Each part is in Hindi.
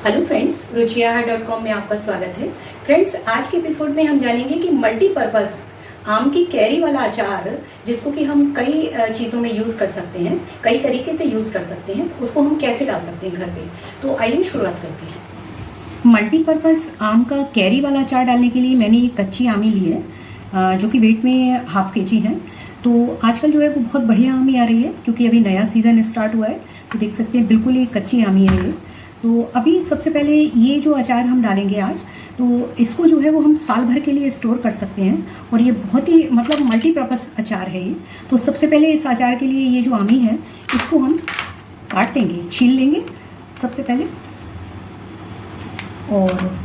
हेलो फ्रेंड्स, ruchiaha.com में आपका स्वागत है। फ्रेंड्स, आज के एपिसोड में हम जानेंगे कि मल्टीपर्पज़ आम की कैरी वाला अचार, जिसको कि हम कई चीज़ों में यूज़ कर सकते हैं, कई तरीके से यूज़ कर सकते हैं, उसको हम कैसे डाल सकते हैं घर पे। तो आइए शुरुआत करते हैं। मल्टीपर्पज़ आम का कैरी वाला अचार डालने के लिए मैंने ये कच्ची आमी ली है, जो कि वेट में ½ kg है। तो आजकल जो है वो बहुत बढ़िया आमी आ रही है, क्योंकि अभी नया सीज़न स्टार्ट हुआ है। तो देख सकते हैं बिल्कुल ये कच्ची आमी है ये। तो अभी सबसे पहले ये जो अचार हम डालेंगे आज, तो इसको जो है वो हम साल भर के लिए स्टोर कर सकते हैं, और ये बहुत ही मल्टीपर्पज़ अचार है ये। तो सबसे पहले इस अचार के लिए ये जो आमी है, इसको हम काट देंगे, छील लेंगे सबसे पहले। और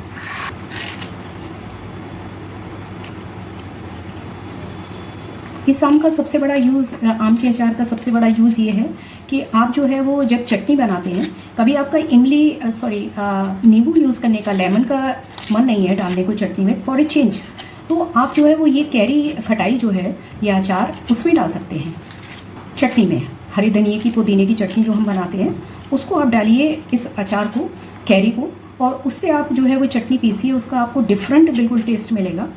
इस आम का सबसे बड़ा यूज़, आम के अचार का सबसे बड़ा यूज़ ये है कि आप जो है वो जब चटनी बनाते हैं, कभी आपका नींबू यूज़ करने का, लेमन का मन नहीं है डालने को चटनी में फॉर ए चेंज, तो आप जो है वो ये कैरी खटाई जो है, ये अचार उसमें डाल सकते हैं चटनी में। हरे धनिए की, पुदीने की चटनी जो हम बनाते हैं, उसको आप डालिए इस अचार को, कैरी को, और उससे आप जो है वो चटनी पीसिए, उसका आपको डिफरेंट बिल्कुल टेस्ट मिलेगा।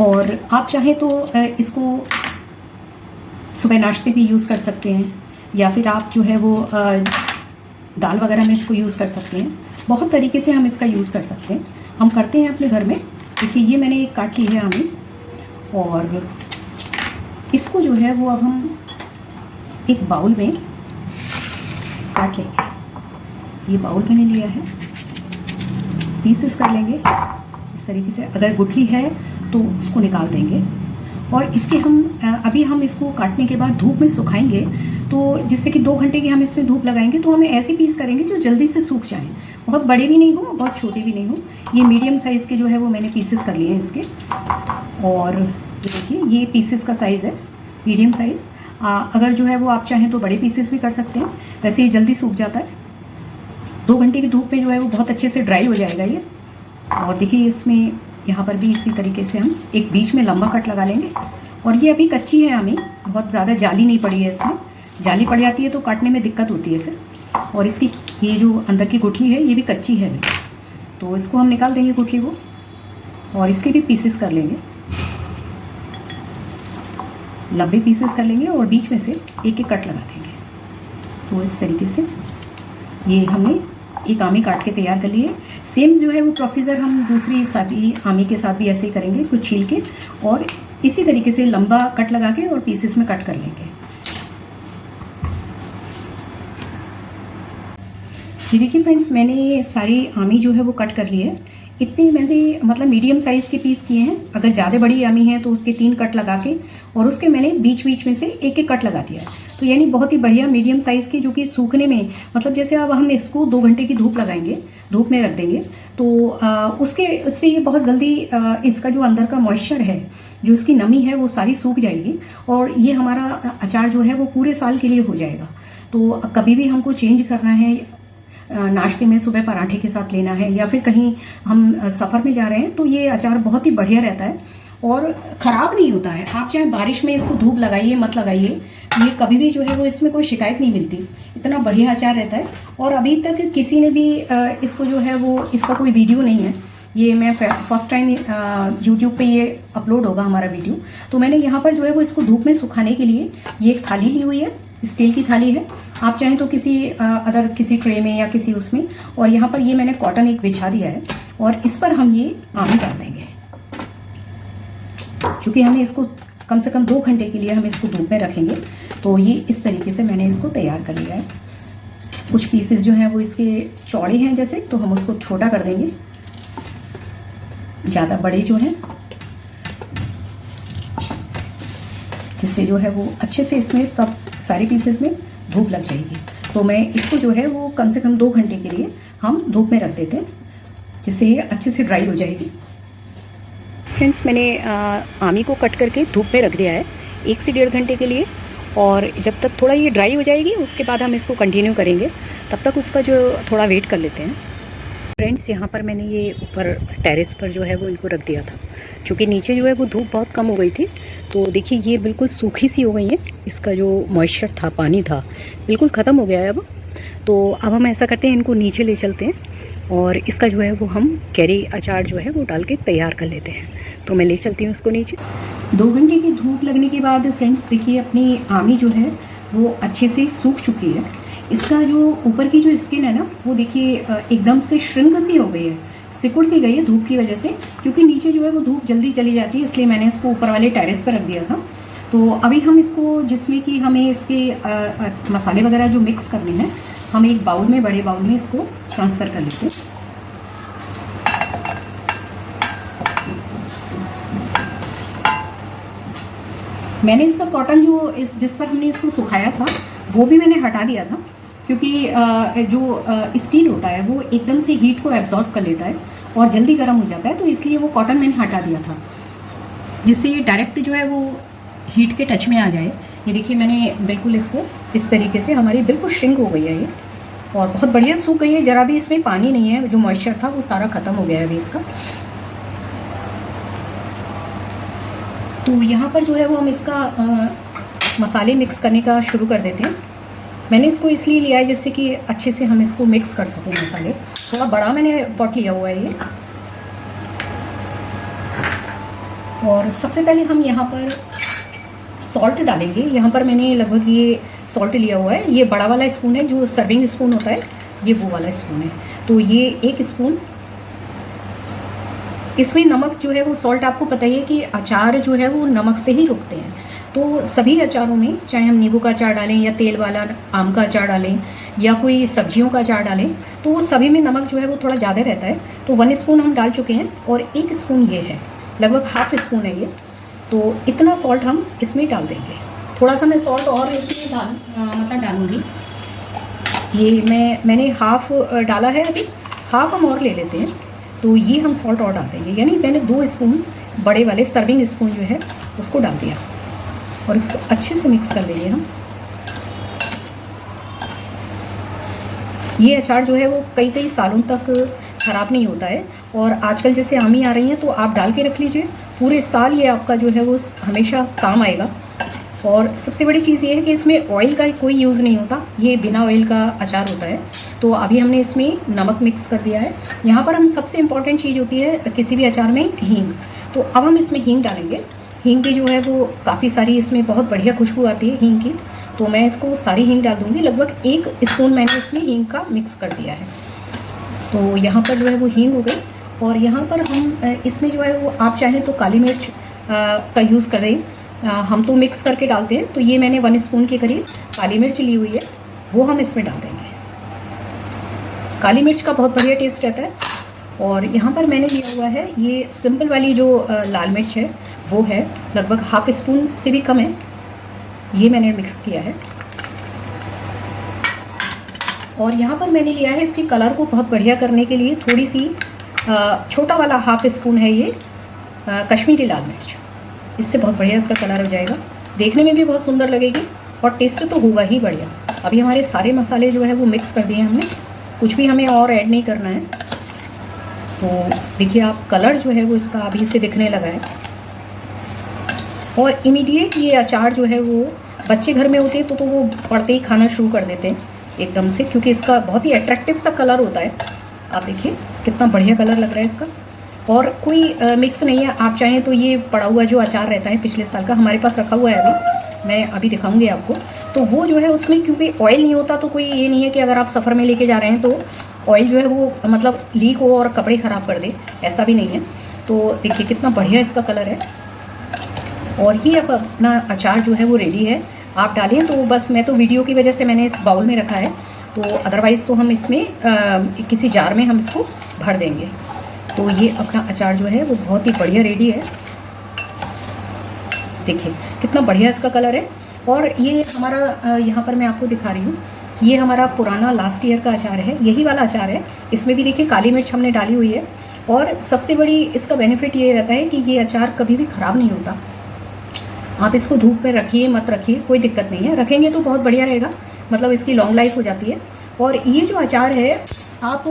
और आप चाहें तो इसको सुबह नाश्ते भी यूज़ कर सकते हैं, या फिर आप जो है वो दाल वगैरह में इसको यूज़ कर सकते हैं। बहुत तरीके से हम इसका यूज़ कर सकते हैं, हम करते हैं अपने घर में। देखिए ये मैंने एक काट ली है आमी, और इसको जो है वो अब हम एक बाउल में काट लेंगे। ये बाउल मैंने लिया है, पीसेस कर लेंगे इस तरीके से। अगर गुठली है तो उसको निकाल देंगे, और इसके अभी हम इसको काटने के बाद धूप में सुखाएंगे। तो जिससे कि 2 घंटे की हम इसमें धूप लगाएंगे, तो हमें ऐसे पीस करेंगे जो जल्दी से सूख जाएं। बहुत बड़े भी नहीं हो, बहुत छोटे भी नहीं हो। ये मीडियम साइज़ के जो है वो मैंने पीसेस कर लिए हैं इसके। और ये देखिए, ये पीसेस का साइज़ है, मीडियम साइज़। अगर जो है वो आप चाहें तो बड़े पीसेस भी कर सकते हैं, वैसे ये जल्दी सूख जाता है। 2 घंटे की धूप में जो है वो बहुत अच्छे से ड्राई हो जाएगा ये। और देखिए इसमें यहाँ पर भी इसी तरीके से हम एक बीच में लंबा कट लगा लेंगे। और ये अभी कच्ची है आमी, बहुत ज़्यादा जाली नहीं पड़ी है इसमें। जाली पड़ जाती है तो काटने में दिक्कत होती है फिर। और इसकी ये जो अंदर की गुठली है, ये भी कच्ची है, तो इसको हम निकाल देंगे गुठली को, और इसके भी पीसेस कर लेंगे, लंबे पीसेस कर लेंगे, और बीच में से एक एक कट लगा देंगे। तो इस तरीके से ये हमने एक आमी काट के तैयार कर लिए। सेम जो है वो प्रोसीजर हम दूसरी सभी आमी के साथ भी ऐसे ही करेंगे, कुछ छील के और इसी तरीके से लंबा कट लगा के और पीसेस में कट कर लेंगे। ये देखिए फ्रेंड्स, मैंने ये सारी आमी जो है वो कट कर ली है। इतने मैंने मीडियम साइज़ के पीस किए हैं। अगर ज़्यादा बड़ी आमी है तो उसके 3 कट लगा के, और उसके मैंने बीच बीच में से एक एक कट लगा दिया है। तो यानी बहुत ही बढ़िया मीडियम साइज़ की, जो कि सूखने में, जैसे अब हम इसको 2 घंटे की धूप लगाएंगे, धूप में रख देंगे, तो उससे ये बहुत जल्दी इसका जो अंदर का मॉइस्चर है, जो इसकी नमी है, वो सारी सूख जाएगी, और ये हमारा अचार जो है वो पूरे साल के लिए हो जाएगा। तो कभी भी हमको चेंज करना है, नाश्ते में सुबह पराठे के साथ लेना है, या फिर कहीं हम सफ़र में जा रहे हैं, तो ये अचार बहुत ही बढ़िया रहता है और ख़राब नहीं होता है। आप चाहे बारिश में इसको धूप लगाइए मत लगाइए, ये कभी भी जो है वो इसमें कोई शिकायत नहीं मिलती। इतना बढ़िया अचार रहता है। और अभी तक किसी ने भी इसको जो है वो, इसका कोई वीडियो नहीं है, ये मैं फर्स्ट टाइम यूट्यूब पे ये अपलोड होगा हमारा वीडियो। तो मैंने यहाँ पर जो है वो इसको धूप में सुखाने के लिए ये एक थाली ली हुई है, स्टील की थाली है। आप चाहें तो किसी ट्रे में या किसी उसमें, और यहाँ पर ये मैंने कॉटन एक बिछा दिया है, और इस पर हम ये आमी डाल देंगे। चूँकि हमें इसको कम से कम 2 घंटे के लिए हम इसको धूप में रखेंगे, तो ये इस तरीके से मैंने इसको तैयार कर लिया है। कुछ पीसेस जो हैं वो इसके चौड़े हैं जैसे, तो हम उसको छोटा कर देंगे। ज़्यादा बड़े जो हैं, जिससे जो है वो अच्छे से इसमें सारे पीसेस में धूप लग जाएगी। तो मैं इसको जो है वो कम से कम 2 घंटे के लिए हम धूप में रख देते हैं, जिससे ये अच्छे से ड्राई हो जाएगी। फ्रेंड्स, मैंने आमी को कट करके धूप में रख दिया है 1 से 1.5 घंटे के लिए, और जब तक थोड़ा ये ड्राई हो जाएगी उसके बाद हम इसको कंटिन्यू करेंगे। तब तक उसका जो थोड़ा वेट कर लेते हैं। फ्रेंड्स, यहाँ पर मैंने ये ऊपर टेरेस पर जो है वो इनको रख दिया था, क्योंकि नीचे जो है वो धूप बहुत कम हो गई थी। तो देखिए ये बिल्कुल सूखी सी हो गई है, इसका जो मॉइस्चर था, पानी था, बिल्कुल ख़त्म हो गया है अब। तो अब हम ऐसा करते हैं, इनको नीचे ले चलते हैं और इसका जो है वो हम कैरी अचार जो है वो डाल के तैयार कर लेते हैं। तो मैं ले चलती हूँ उसको नीचे। 2 घंटे की धूप लगने के बाद फ्रेंड्स देखिए अपनी आमी जो है वो अच्छे से सूख चुकी है। इसका जो ऊपर की जो स्किन है ना वो देखिए एकदम से श्रिंक सी हो गई है, सिकुड़ सी गई है धूप की वजह से, क्योंकि नीचे जो है वो धूप जल्दी चली जाती है, इसलिए मैंने इसको ऊपर वाले टेरेस पर रख दिया था। तो अभी हम इसको, जिसमें कि हमें इसके मसाले वगैरह जो मिक्स करने हैं, हम एक बाउल में, बड़े बाउल में इसको ट्रांसफ़र कर लेते हैं। मैंने इसका कॉटन जो जिस पर हमने इसको सुखाया था वो भी मैंने हटा दिया था, क्योंकि जो स्टील होता है वो एकदम से हीट को एब्जॉर्ब कर लेता है और जल्दी गर्म हो जाता है, तो इसलिए वो कॉटन मैंने हटा दिया था, जिससे ये डायरेक्ट जो है वो हीट के टच में आ जाए। ये देखिए मैंने बिल्कुल इसको इस तरीके से, हमारी बिल्कुल श्रिंक हो गई है ये और बहुत बढ़िया सूख गई है, ज़रा भी इसमें पानी नहीं है, जो मॉइस्चर था वो सारा ख़त्म हो गया है अभी इसका। तो यहाँ पर जो है वो हम इसका मसाले मिक्स करने का शुरू कर देते हैं। मैंने इसको इसलिए लिया है जिससे कि अच्छे से हम इसको मिक्स कर सकें मसाले। थोड़ा बड़ा मैंने पॉट लिया हुआ है ये। और सबसे पहले हम यहाँ पर सॉल्ट डालेंगे। यहाँ पर मैंने लगभग ये सॉल्ट लिया हुआ है, ये बड़ा वाला स्पून है, जो सर्विंग स्पून होता है ये वो वाला स्पून है। तो ये 1 स्पून। इसमें नमक जो है वो, सॉल्ट आपको पता ही है कि अचार जो है वो नमक से ही रुकते हैं। तो सभी अचारों में, चाहे हम नींबू का अचार डालें या तेल वाला आम का अचार डालें या कोई सब्जियों का अचार डालें, तो सभी में नमक जो है वो थोड़ा ज़्यादा रहता है। तो 1 स्पून हम डाल चुके हैं और 1 स्पून ये है, लगभग ½ स्पून है ये। तो इतना सॉल्ट हम इसमें डाल देंगे। थोड़ा सा मैं सॉल्ट और इसमें डालूँगी। ये मैंने हाफ डाला है, अभी हाफ हम और ले लेते हैं। तो ये हम सॉल्ट और डाल देंगे, यानी मैंने 2 स्पून बड़े वाले सर्विंग स्पून जो है उसको डाल दिया और इसको अच्छे से मिक्स कर देंगे हम। ये अचार जो है वो कई सालों तक ख़राब नहीं होता है, और आजकल जैसे आमी आ रही हैं तो आप डाल के रख लीजिए, पूरे साल ये आपका जो है वो हमेशा काम आएगा। और सबसे बड़ी चीज़ ये है कि इसमें ऑयल का कोई यूज़ नहीं होता, ये बिना ऑयल का अचार होता है। तो अभी हमने इसमें नमक मिक्स कर दिया है। यहाँ पर हम सबसे इम्पॉर्टेंट चीज़ होती है किसी भी अचार में, हींग। तो अब हम इसमें हींग डालेंगे। हींग की जो है वो काफ़ी सारी, इसमें बहुत बढ़िया खुशबू आती है हींग की। तो मैं इसको सारी हींग डाल दूँगी, लगभग 1 स्पून मैंने इसमें हींग का मिक्स कर दिया है। तो यहाँ पर जो है वो हींग हो गई। और यहाँ पर हम इसमें जो है वो, आप चाहें तो काली मिर्च का यूज़ करें, हम तो मिक्स करके डालते हैं। तो ये मैंने 1 स्पून के करीब काली मिर्च ली हुई है, वो हम इसमें डाल देंगे। काली मिर्च का बहुत बढ़िया टेस्ट रहता है। और यहाँ पर मैंने लिया हुआ है ये सिंपल वाली जो लाल मिर्च है, वो है लगभग ½ स्पून से भी कम है, ये मैंने मिक्स किया है। और यहाँ पर मैंने लिया है इसके कलर को बहुत बढ़िया करने के लिए थोड़ी सी छोटा वाला ½ स्पून है ये कश्मीरी लाल मिर्च। इससे बहुत बढ़िया इसका कलर हो जाएगा, देखने में भी बहुत सुंदर लगेगी और टेस्ट तो होगा ही बढ़िया। अभी हमारे सारे मसाले जो है वो मिक्स कर दिए हमने, कुछ भी हमें और ऐड नहीं करना है। तो देखिए आप, कलर जो है वो इसका अभी से दिखने लगा है। और इमीडिएट ये अचार जो है वो, बच्चे घर में होते हैं तो वो पड़ते ही खाना शुरू कर देते हैं एकदम से, क्योंकि इसका बहुत ही अट्रैक्टिव सा कलर होता है। आप देखिए कितना बढ़िया कलर लग रहा है इसका, और कोई मिक्स नहीं है। आप चाहें तो ये पड़ा हुआ जो अचार रहता है पिछले साल का, हमारे पास रखा हुआ है अभी, मैं अभी दिखाऊंगी आपको। तो वो जो है उसमें क्योंकि ऑयल नहीं होता, तो कोई ये नहीं है कि अगर आप सफ़र में लेके जा रहे हैं तो ऑयल जो है वो मतलब लीक हो और कपड़े ख़राब कर दे, ऐसा भी नहीं है। तो देखिए कितना बढ़िया इसका कलर है। और ये अब अपना अचार जो है वो रेडी है, आप डालें। तो बस मैं तो वीडियो की वजह से मैंने इस बाउल में रखा है, तो अदरवाइज़ तो हम इसमें किसी जार में हम इसको भर देंगे। तो ये अपना अचार जो है वो बहुत ही बढ़िया रेडी है। देखिए कितना बढ़िया इसका कलर है। और ये हमारा यहाँ पर मैं आपको दिखा रही हूँ, ये हमारा पुराना लास्ट ईयर का अचार है, यही वाला अचार है। इसमें भी देखिए काली मिर्च हमने डाली हुई है। और सबसे बड़ी इसका बेनिफिट ये रहता है कि ये अचार कभी भी ख़राब नहीं होता। आप इसको धूप में रखिए मत रखिए, कोई दिक्कत नहीं है, रखेंगे तो बहुत बढ़िया रहेगा, मतलब इसकी लॉन्ग लाइफ हो जाती है। और ये जो अचार है, आप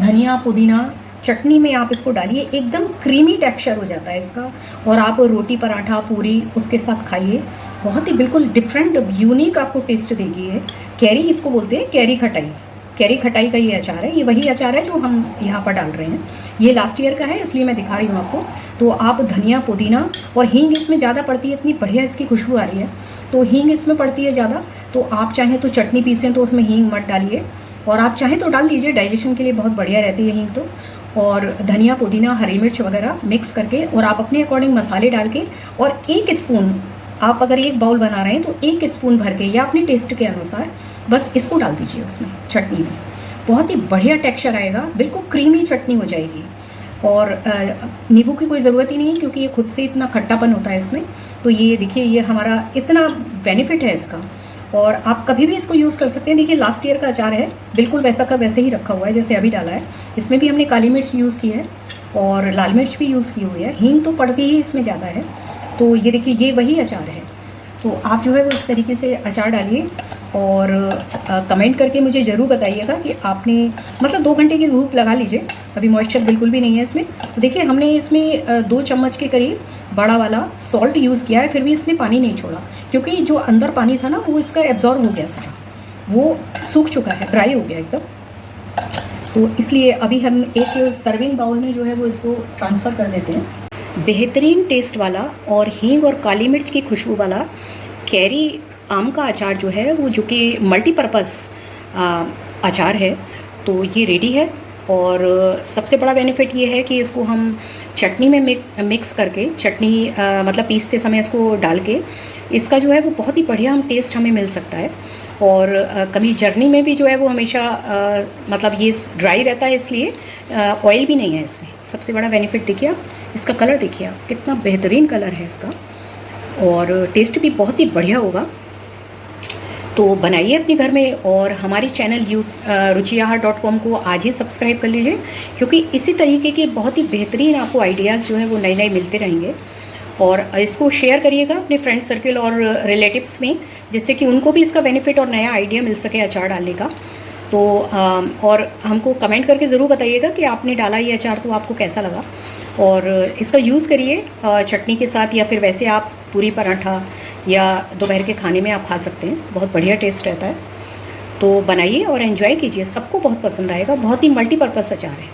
धनिया पुदीना चटनी में आप इसको डालिए, एकदम क्रीमी टेक्सचर हो जाता है इसका। और आप रोटी पराठा पूरी उसके साथ खाइए, बहुत ही बिल्कुल डिफरेंट यूनिक आपको टेस्ट देगी है। कैरी इसको बोलते हैं, कैरी खटाई। कैरी खटाई का ये अचार है, ये वही अचार है जो हम यहाँ पर डाल रहे हैं। ये लास्ट ईयर का है इसलिए मैं दिखा रही हूँ आपको। तो आप धनिया, पुदीना और हींग इसमें ज़्यादा पड़ती है, इतनी बढ़िया इसकी खुशबू आ रही है। तो हींग इसमें पड़ती है ज़्यादा। तो आप चाहें तो चटनी पीसें तो उसमें हींग मत डालिए, और आप चाहें तो डाल दीजिए, डाइजेशन के लिए बहुत बढ़िया रहती है हींग तो। और धनिया, पुदीना, हरी मिर्च वगैरह मिक्स करके, और आप अपने अकॉर्डिंग मसाले डाल के, और 1 स्पून, आप अगर 1 बाउल बना रहे हैं तो 1 स्पून भर के या अपने टेस्ट के अनुसार बस इसको डाल दीजिए उसमें, चटनी में। बहुत ही बढ़िया टेक्सचर आएगा, बिल्कुल क्रीमी चटनी हो जाएगी। और नींबू की कोई ज़रूरत ही नहीं है क्योंकि ये खुद से इतना खट्टापन होता है इसमें। तो ये देखिए, ये हमारा इतना बेनिफिट है इसका, और आप कभी भी इसको यूज़ कर सकते हैं। देखिए लास्ट ईयर का अचार है, बिल्कुल वैसा का वैसे ही रखा हुआ है जैसे अभी डाला है। इसमें भी हमने काली मिर्च यूज़ की है और लाल मिर्च भी यूज़ की हुई है, हींग तो पड़ती ही इसमें ज़्यादा है। तो ये देखिए, ये वही अचार है। तो आप जो है वो इस तरीके से अचार डालिए, और कमेंट करके मुझे ज़रूर बताइएगा कि आपने, मतलब 2 घंटे की धूप लगा लीजिए, अभी मॉइस्चर बिल्कुल भी नहीं है इसमें। तो देखिए हमने इसमें 2 चम्मच के करीब बड़ा वाला सॉल्ट यूज़ किया है, फिर भी इसने पानी नहीं छोड़ा, क्योंकि जो अंदर पानी था ना वो इसका एब्जॉर्ब हो गया सारा, वो सूख चुका है, ड्राई हो गया एकदम। तो इसलिए अभी हम एक सर्विंग बाउल में जो है वो इसको ट्रांसफ़र कर देते हैं। बेहतरीन टेस्ट वाला और हींग और काली मिर्च की खुशबू वाला कैरी आम का अचार जो है वो, जो कि मल्टीपर्पज़ अचार है, तो ये रेडी है। और सबसे बड़ा बेनिफिट ये है कि इसको हम चटनी में मिक्स करके, चटनी मतलब पीसते समय इसको डाल के, इसका जो है वो बहुत ही बढ़िया हम टेस्ट हमें मिल सकता है। और कभी जर्नी में भी जो है वो हमेशा मतलब ये ड्राई रहता है, इसलिए ऑयल भी नहीं है इसमें। सबसे बड़ा बेनिफिट देखिए आप, इसका कलर देखिए आप, कितना बेहतरीन कलर है इसका, और टेस्ट भी बहुत ही बढ़िया होगा। तो बनाइए अपने घर में, और हमारी चैनल ruchiahaar.com को आज ही सब्सक्राइब कर लीजिए, क्योंकि इसी तरीके के बहुत ही बेहतरीन आपको आइडियाज़ जो हैं वो नए नए मिलते रहेंगे। और इसको शेयर करिएगा अपने फ्रेंड सर्कल और रिलेटिव्स में, जिससे कि उनको भी इसका बेनिफिट और नया आइडिया मिल सके अचार डालने का। तो और हमको कमेंट करके ज़रूर बताइएगा कि आपने डाला ये अचार तो आपको कैसा लगा। और इसका यूज़ करिए चटनी के साथ, या फिर वैसे आप पूरी पराठा या दोपहर के खाने में आप खा सकते हैं, बहुत बढ़िया टेस्ट रहता है। तो बनाइए और एंजॉय कीजिए, सबको बहुत पसंद आएगा, बहुत ही मल्टीपर्पज़ अचार है।